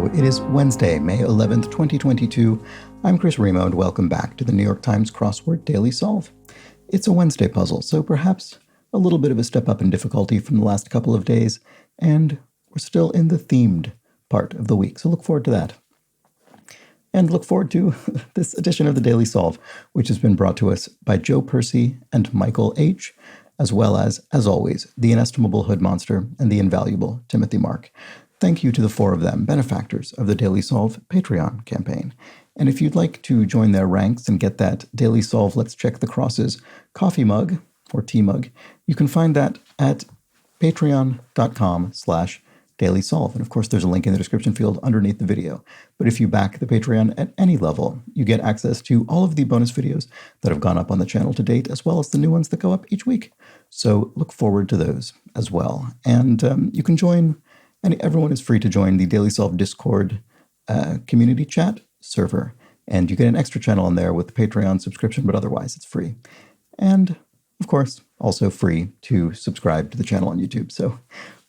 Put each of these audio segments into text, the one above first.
Hello, it is Wednesday, May 11th, 2022. I'm Chris Remo, and welcome back to the New York Times Crossword Daily Solve. It's a Wednesday puzzle, so perhaps a little bit of a step up in difficulty from the last couple of days, and we're still in the themed part of the week, so look forward to that. And look forward to this edition of the Daily Solve, which has been brought to us by Joe Percy and Michael H., as well as always, the inestimable Hood Monster and the invaluable Timothy Mark. Thank you to the four of them, benefactors of the Daily Solve Patreon campaign. And if you'd like to join their ranks and get that Daily Solve Let's Check the Crosses coffee mug or tea mug, you can find that at patreon.com/Daily Solve. And of course, there's a link in the description field underneath the video. But if you back the Patreon at any level, you get access to all of the bonus videos that have gone up on the channel to date, as well as the new ones that go up each week. So look forward to those as well. And you can join, and everyone is free to join the Daily Solve Discord community chat server. And you get an extra channel in there with the Patreon subscription, but otherwise it's free. And of course, also free to subscribe to the channel on YouTube. So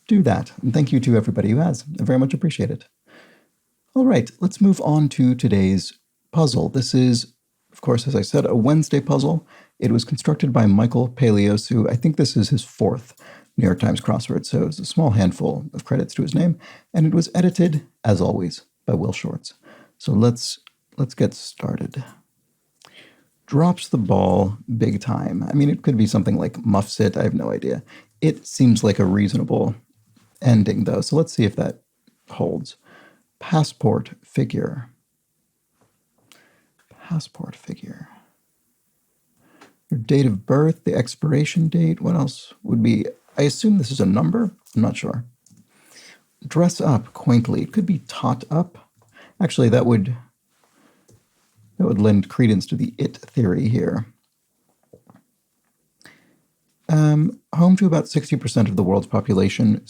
do that. And thank you to everybody who has. I very much appreciate it. All right, let's move on to today's puzzle. This is, of course, as I said, a Wednesday puzzle. It was constructed by Michael Paleos, who I think this is his fourth New York Times crossword, so it's a small handful of credits to his name. And it was edited, as always, by Will Shorts. So let's get started. Drops the ball big time. I mean, it could be something like muffs it. I have no idea. It seems like a reasonable ending, though. So let's see if that holds. Passport figure. Passport figure. Your date of birth, the expiration date. What else would be? I assume this is a number. I'm not sure. Dress up quaintly. It could be tot up. Actually, that would lend credence to the it theory here. Home to about 60% of the world's population,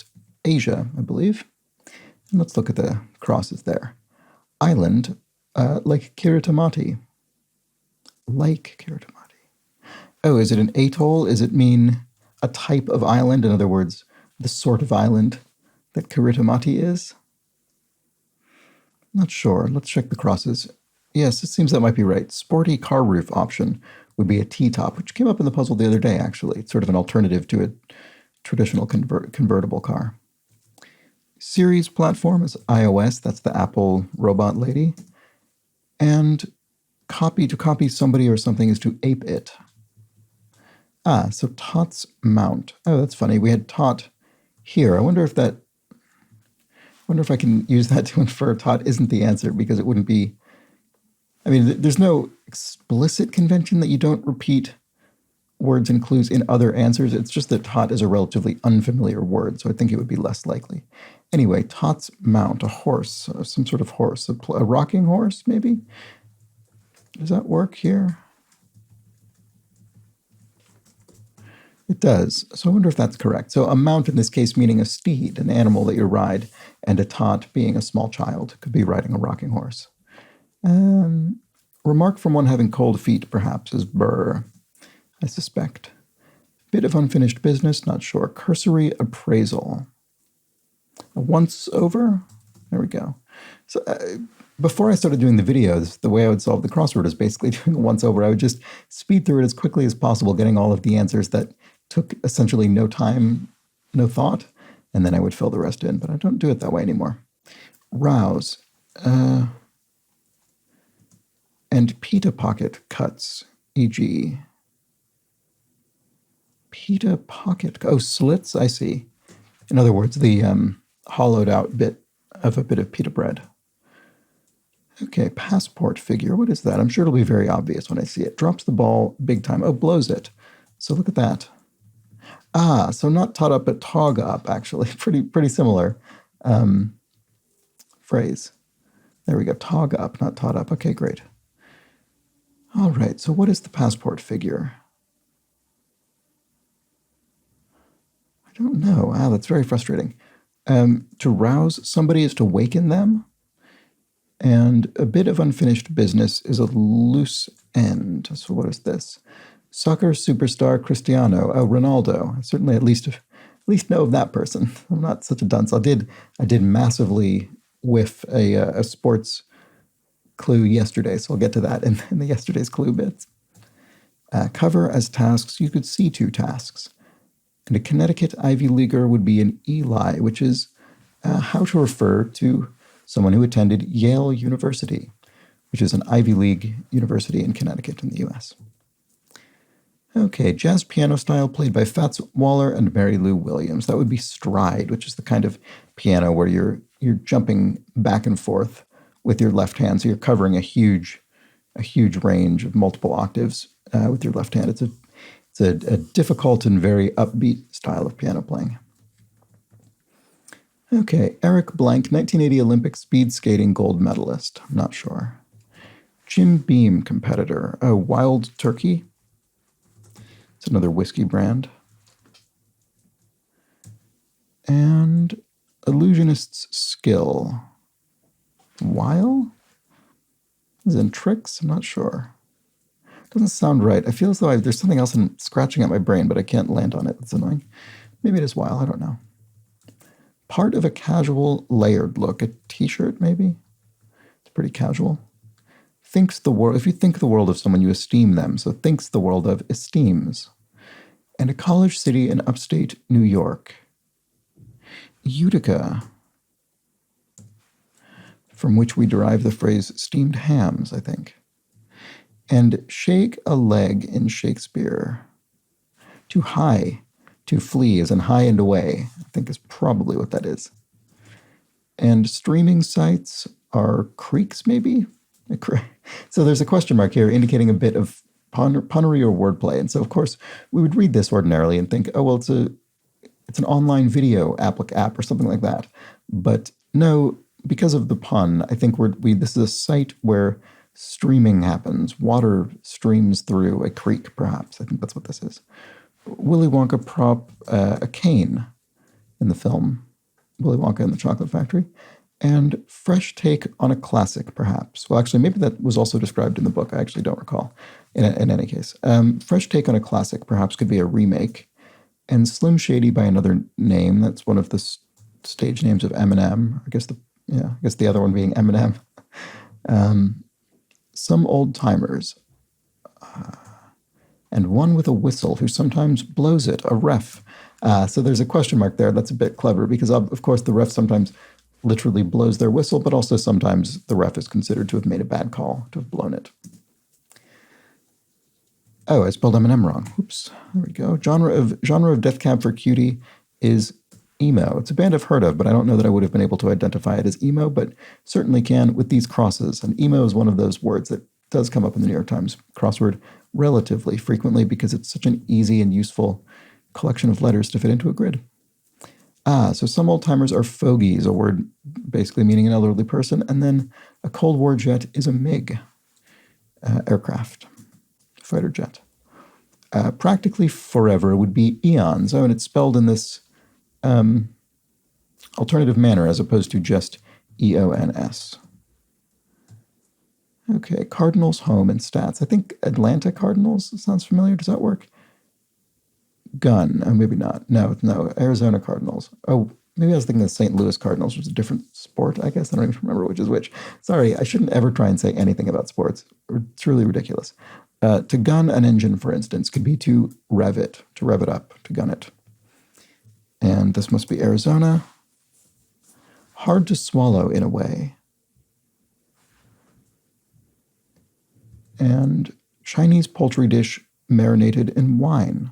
Asia, I believe. And let's look at the crosses there. Island, Lake Kiritimati. Lake Kiritimati. Oh, is it an atoll? Does it mean a type of island? In other words, the sort of island that Kiritimati is? Not sure. Let's check the crosses. Yes, it seems that might be right. Sporty car roof option would be a T-top, which came up in the puzzle the other day, actually. It's sort of an alternative to a traditional convertible car. Series platform is iOS. That's the Apple robot lady. And to copy somebody or something is to ape it. Ah, so Tot's mount. Oh, that's funny. We had Tot here. I wonder if I can use that to infer Tot isn't the answer, because it wouldn't be. I mean, there's no explicit convention that you don't repeat words and clues in other answers. It's just that tot is a relatively unfamiliar word, so I think it would be less likely. Anyway, Tot's mount, a horse, some sort of horse, a rocking horse, maybe? Does that work here? It does. So I wonder if that's correct. So a mount in this case meaning a steed, an animal that you ride, and a tot being a small child, could be riding a rocking horse. Remark from one having cold feet, perhaps, is burr, I suspect. Bit of unfinished business, not sure. Cursory appraisal. A once over? There we go. So before I started doing the videos, the way I would solve the crossword is basically doing a once over. I would just speed through it as quickly as possible, getting all of the answers that took essentially no time, no thought, and then I would fill the rest in. But I don't do it that way anymore. Rouse. And pita pocket cuts, e.g. Pita pocket, slits, I see. In other words, the hollowed out bit of pita bread. Okay, passport figure, what is that? I'm sure it'll be very obvious when I see it. Drops the ball big time. Oh, blows it. So look at that. Ah, so not tot up, but tog up, actually. Pretty similar phrase. There we go, tog up, not tot up. Okay, great. All right, so what is the passport figure? I don't know. Ah, that's very frustrating. To rouse somebody is to waken them. And a bit of unfinished business is a loose end. So what is this? Soccer superstar Cristiano. Oh, Ronaldo. I certainly at least know of that person. I'm not such a dunce. I did massively whiff a sports clue yesterday, so I'll get to that in the yesterday's clue bits. Cover as tasks, you could see 2 tasks. And a Connecticut Ivy Leaguer would be an Eli, which is how to refer to someone who attended Yale University, which is an Ivy League university in Connecticut in the U.S. Okay, jazz piano style played by Fats Waller and Mary Lou Williams. That would be stride, which is the kind of piano where you're jumping back and forth with your left hand, so you're covering a huge range of multiple octaves with your left hand. It's a difficult and very upbeat style of piano playing. Okay, Eric Blank, 1980 Olympic speed skating gold medalist. I'm not sure. Jim Beam competitor. Oh, Wild Turkey. It's another whiskey brand. And illusionist's skill. Wile? Is in tricks? I'm not sure. Doesn't sound right. I feel as though there's something else scratching at my brain, but I can't land on it. That's annoying. Maybe it is Wile. I don't know. Part of a casual layered look. A t-shirt, maybe? It's pretty casual. Thinks the world. If you think the world of someone, you esteem them. So thinks the world of esteems. And a college city in upstate New York. Utica, from which we derive the phrase steamed hams, I think. And shake a leg in Shakespeare. To hie, to flee, as in high and away, I think is probably what that is. And streaming sites are creeks, maybe? So there's a question mark here indicating a bit of punnery or wordplay. And so, of course, we would read this ordinarily and think, oh, well, it's an online video app or something like that. But no, because of the pun, I think this is a site where streaming happens. Water streams through a creek, perhaps. I think that's what this is. Willy Wonka prop a cane in the film, Willy Wonka and the Chocolate Factory. And fresh take on a classic, perhaps. Well, actually, maybe that was also described in the book. I actually don't recall. In any case, fresh take on a classic, perhaps, could be a remake. And Slim Shady by another name. That's one of the stage names of Eminem. I guess the other one being Eminem. Some old timers. And one with a whistle who sometimes blows it, a ref. So there's a question mark there. That's a bit clever because, of course, the ref sometimes literally blows their whistle, but also sometimes the ref is considered to have made a bad call, to have blown it. Oh, I spelled Eminem wrong. Oops. There we go. Genre of Death Cab for Cutie is emo. It's a band I've heard of, but I don't know that I would have been able to identify it as emo, but certainly can with these crosses. And emo is one of those words that does come up in the New York Times crossword relatively frequently because it's such an easy and useful collection of letters to fit into a grid. So some old-timers are fogies, a word basically meaning an elderly person, and then a Cold War jet is a MiG aircraft, fighter jet. Practically forever would be eons. Oh, and it's spelled in this alternative manner as opposed to just EONS. Okay, Cardinals home and stats. I think Atlanta Cardinals sounds familiar. Does that work? Gun. Oh, maybe not. No. Arizona Cardinals. Oh, maybe I was thinking the St. Louis Cardinals, which is a different sport, I guess. I don't even remember which is which. Sorry, I shouldn't ever try and say anything about sports. It's really ridiculous. To gun an engine, for instance, could be to rev it up, to gun it. And this must be Arizona. Hard to swallow in a way. And Chinese poultry dish marinated in wine.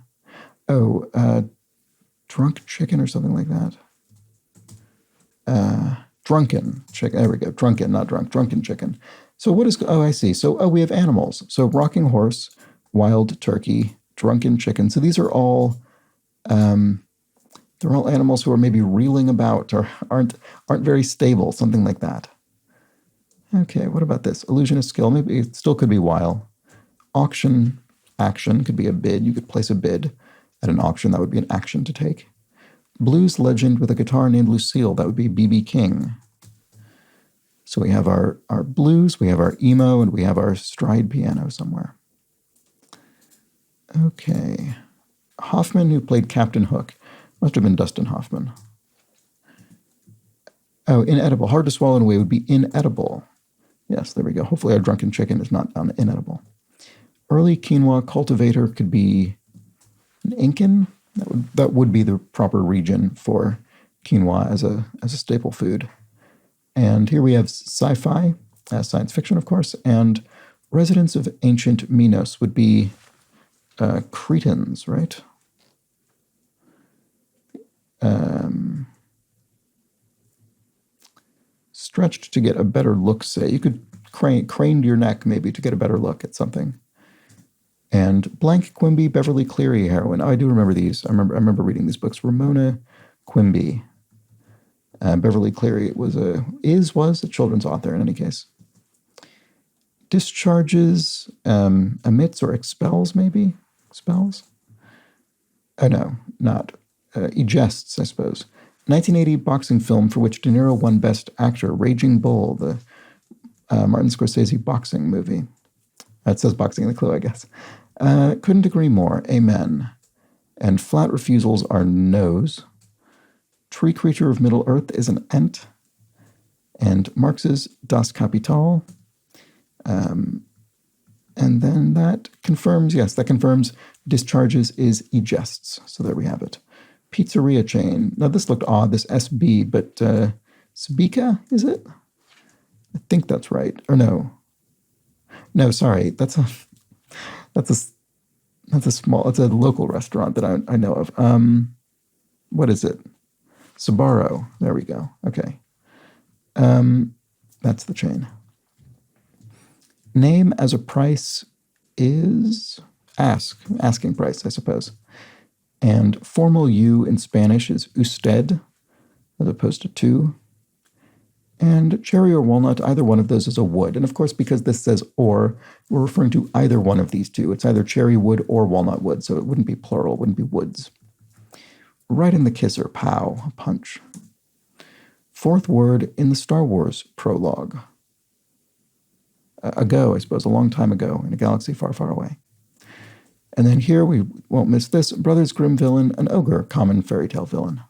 Oh, drunk chicken or something like that. Drunken chicken. There we go. Drunken, not drunk. Drunken chicken. So what is... Oh, I see. So we have animals. So rocking horse, wild turkey, drunken chicken. So these are all... they're all animals who are maybe reeling about or aren't very stable, something like that. Okay, what about this? Illusionist skill. Maybe it still could be while. Auction action could be a bid. You could place a bid at an auction. That would be an action to take. Blues legend with a guitar named Lucille. That would be B.B. King. So we have our blues, we have our emo, and we have our stride piano somewhere. Okay. Hoffman, who played Captain Hook. Must have been Dustin Hoffman. Oh, inedible. Hard to swallow in a way would be inedible. Yes, there we go. Hopefully our drunken chicken is not inedible. Early quinoa cultivator could be an Incan. That would be the proper region for quinoa as a staple food. And here we have sci-fi, science fiction, of course, and residents of ancient Minos would be Cretans, right? Stretched to get a better look, say. You could crane your neck, maybe, to get a better look at something. And Blank Quimby, Beverly Cleary heroine. Oh, I do remember these. I remember reading these books. Ramona Quimby. Beverly Cleary was a children's author in any case. Discharges, emits or expels, maybe? Expels? Oh, no, not. Egests, I suppose. 1980 boxing film for which De Niro won Best Actor, Raging Bull, the Martin Scorsese boxing movie. It says boxing in the clue, I guess. Couldn't agree more. Amen. And flat refusals are no's. Tree creature of Middle Earth is an ent. And Marx's Das Kapital. And then that confirms discharges is egests. So there we have it. Pizzeria chain. Now this looked odd, this SB, but Sabika, is it? I think that's right. Or no. No, sorry. That's a local restaurant that I know of. What is it? Sbarro. There we go. Okay. That's the chain. Name as a price is asking price, I suppose. And formal U in Spanish is usted, as opposed to tu. And cherry or walnut, either one of those is a wood. And of course, because this says or, we're referring to either one of these two. It's either cherry wood or walnut wood, so it wouldn't be plural, it wouldn't be woods. Right in the kisser, pow, punch. Fourth word in the Star Wars prologue. Ago, I suppose, a long time ago, in a galaxy far, far away. And then here, we won't miss this, Brothers Grimm villain, an ogre, common fairy tale villain.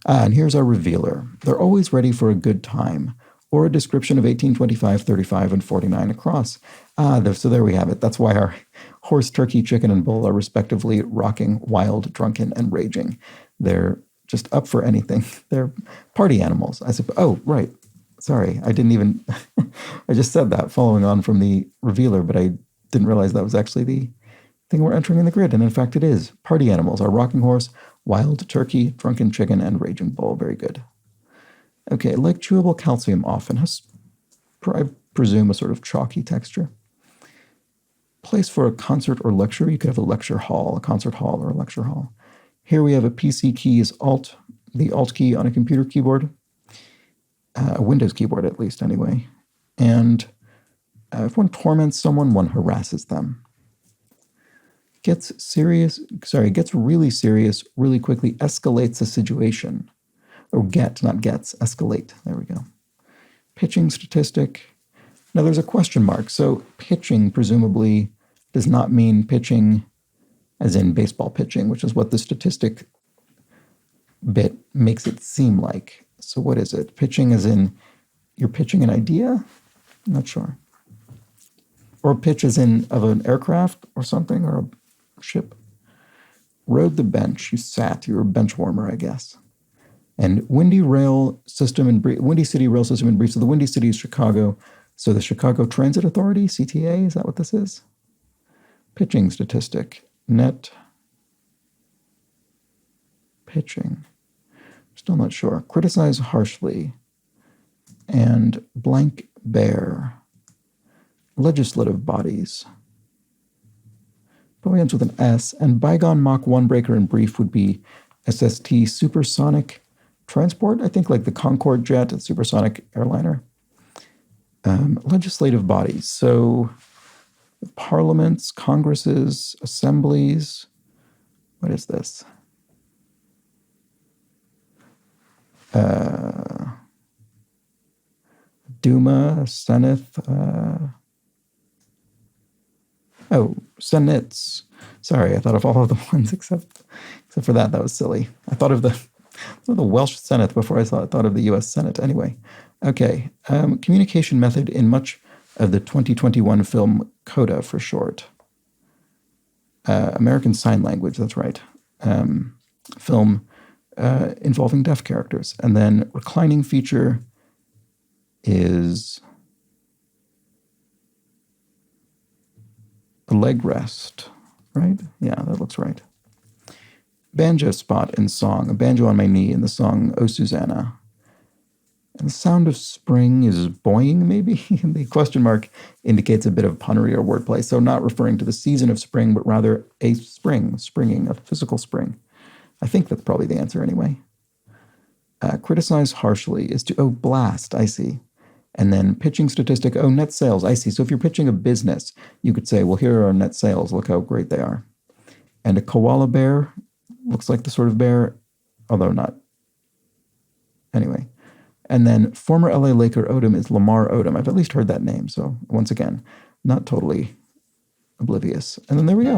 And here's our revealer. They're always ready for a good time, or a description of 18, 25, 35, and 49 across. So there we have it. That's why our horse, turkey, chicken, and bull are respectively rocking, wild, drunken, and raging. They're just up for anything. They're party animals, I suppose. Oh, right. Sorry, I didn't even... I just said that following on from the revealer, but I didn't realize that was actually the thing we're entering in the grid. And in fact, it is. Party animals are rocking horse, wild turkey, drunken chicken, and raging bull. Very good. Okay, like chewable calcium often has, I presume, a sort of chalky texture. Place for a concert or lecture. You could have a lecture hall, a concert hall, or a lecture hall. Here we have a PC key is Alt, the Alt key on a computer keyboard. A Windows keyboard, at least, anyway. And if one torments someone, one harasses them. Gets really serious really quickly, escalates a situation. Or escalate. There we go. Pitching statistic. Now there's a question mark. So pitching presumably does not mean pitching as in baseball pitching, which is what the statistic bit makes it seem like. So what is it? Pitching as in you're pitching an idea? I'm not sure. Or pitch as in of an aircraft or something, or a ship. Rode the bench. You sat. You were a bench warmer, I guess. And Windy City Rail System in brief. So the Windy City is Chicago. So the Chicago Transit Authority, CTA, is that what this is? Pitching statistic. Net pitching. Still not sure. Criticize harshly. And blank bear. Legislative bodies. Probably ends with an S. And bygone Mach 1 breaker in brief would be SST supersonic transport. I think like the Concorde jet, a supersonic airliner. Legislative bodies. So parliaments, congresses, assemblies. What is this? Duma, Senate. Senates. Sorry, I thought of all of the ones except for that. That was silly. I thought of the the Welsh Senate before I thought of the U.S. Senate. Anyway, okay. Communication method in much of the 2021 film Coda for short. American Sign Language, that's right. Film involving deaf characters. And then reclining feature is a leg rest, right? Yeah, that looks right. Banjo spot in song, a banjo on my knee in the song Oh Susanna. And the sound of spring is boing, maybe? The question mark indicates a bit of punnery or wordplay, so not referring to the season of spring, but rather a springing, a physical spring. I think that's probably the answer anyway. Criticize harshly is to, blast, I see. And then pitching statistic, net sales, I see. So if you're pitching a business, you could say, well, here are our net sales. Look how great they are. And a koala bear looks like the sort of bear, although not. Anyway. And then former LA Laker Odom is Lamar Odom. I've at least heard that name. So once again, not totally oblivious. And then there we go.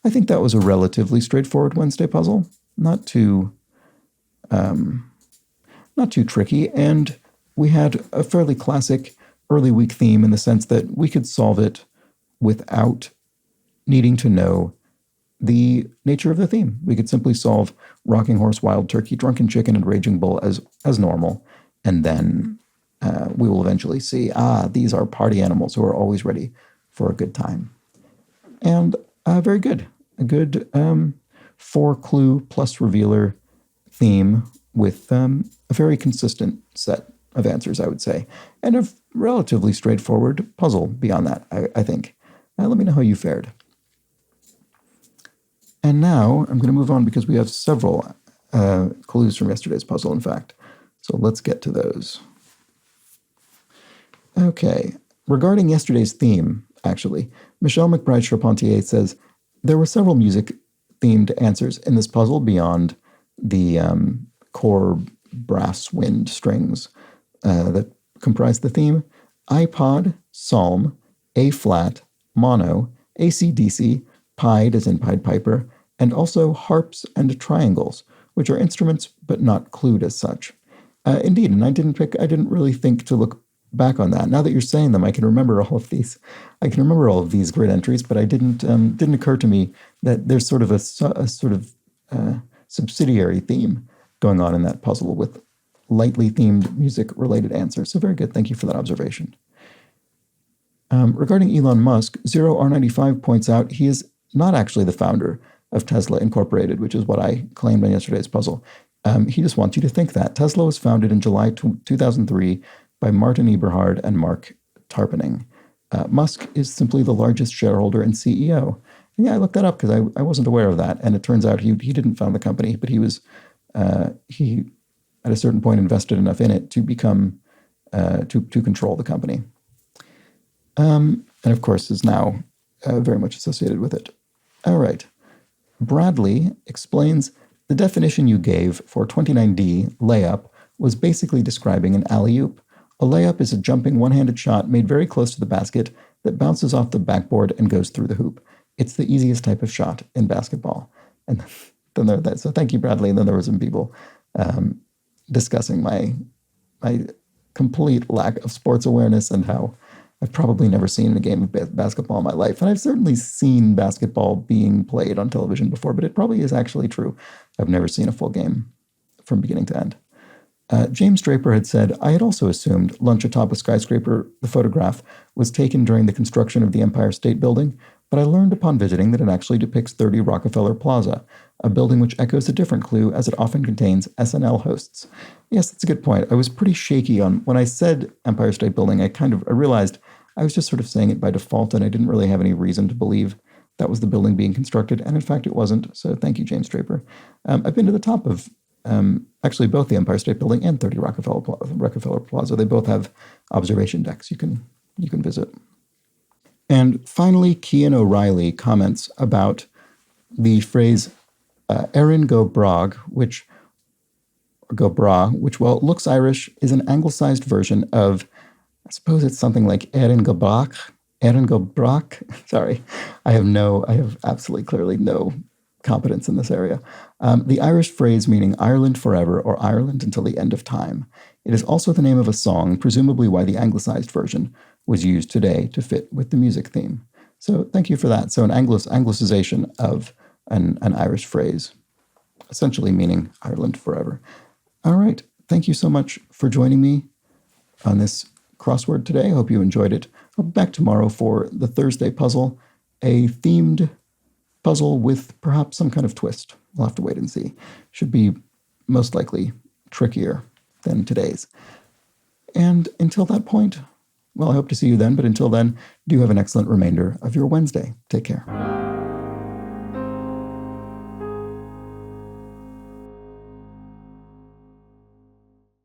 I think that was a relatively straightforward Wednesday puzzle. Not too tricky. And we had a fairly classic early week theme in the sense that we could solve it without needing to know the nature of the theme. We could simply solve Rocking Horse, Wild Turkey, Drunken Chicken, and Raging Bull as normal. And then we will eventually see, these are party animals who are always ready for a good time. And very good. A good 4-clue plus revealer theme with a very consistent set of answers, I would say. And a relatively straightforward puzzle beyond that, I think. Let me know how you fared. And now I'm going to move on because we have several clues from yesterday's puzzle, in fact. So let's get to those. Okay. Regarding yesterday's theme, actually, Michelle McBride-Charpentier says, there were several music-themed answers in this puzzle beyond the core brass wind strings that comprise the theme. iPod, Psalm, A-flat, mono, AC/DC, pied as in Pied Piper, and also harps and triangles, which are instruments but not clued as such. Indeed, and I didn't really think to look back on that. Now that you're saying them, I can remember all of these. I can remember all of these grid entries, but I didn't occur to me that there's sort of a sort of subsidiary theme going on in that puzzle with lightly themed music-related answers. So very good. Thank you for that observation. Regarding Elon Musk, 0R95 points out he is not actually the founder of Tesla Incorporated, which is what I claimed on yesterday's puzzle. He just wants you to think that. Tesla was founded in July 2003 by Martin Eberhard and Mark Tarpenning. Musk is simply the largest shareholder and CEO. And yeah, I looked that up because I wasn't aware of that. And it turns out he didn't found the company, but he at a certain point invested enough in it to become, to control the company. And of course is now very much associated with it. All right. Bradley explains the definition you gave for 29D layup was basically describing an alley-oop. A layup is a jumping one-handed shot made very close to the basket that bounces off the backboard and goes through the hoop. It's the easiest type of shot in basketball. And then so thank you, Bradley. And then there were some people discussing my complete lack of sports awareness and how I've probably never seen a game of basketball in my life. And I've certainly seen basketball being played on television before, but it probably is actually true. I've never seen a full game from beginning to end. James Draper had said, I had also assumed Lunch Atop a Skyscraper, the photograph, was taken during the construction of the Empire State Building, but I learned upon visiting that it actually depicts 30 Rockefeller Plaza, a building which echoes a different clue as it often contains SNL hosts. Yes, that's a good point. I was pretty shaky on, when I said Empire State Building, I realized I was just sort of saying it by default, and I didn't really have any reason to believe that was the building being constructed, and in fact it wasn't, so thank you, James Draper. I've been to the top of actually both the Empire State Building and 30 Rockefeller Plaza. They both have observation decks you can visit. And finally, Kian O'Reilly comments about the phrase Erin go bragh, which, well, looks Irish, is an anglicized version of, I suppose it's something like Erin go bragh. Sorry, I have absolutely clearly no competence in this area. The Irish phrase meaning Ireland forever or Ireland until the end of time. It is also the name of a song, presumably why the anglicized version was used today to fit with the music theme. So thank you for that. So an anglicization of an Irish phrase, essentially meaning Ireland forever. All right. Thank you so much for joining me on this crossword today. I hope you enjoyed it. I'll be back tomorrow for the Thursday puzzle, a themed puzzle with perhaps some kind of twist. We'll have to wait and see. Should be most likely trickier than today's. And until that point, well, I hope to see you then, but until then, do have an excellent remainder of your Wednesday. Take care.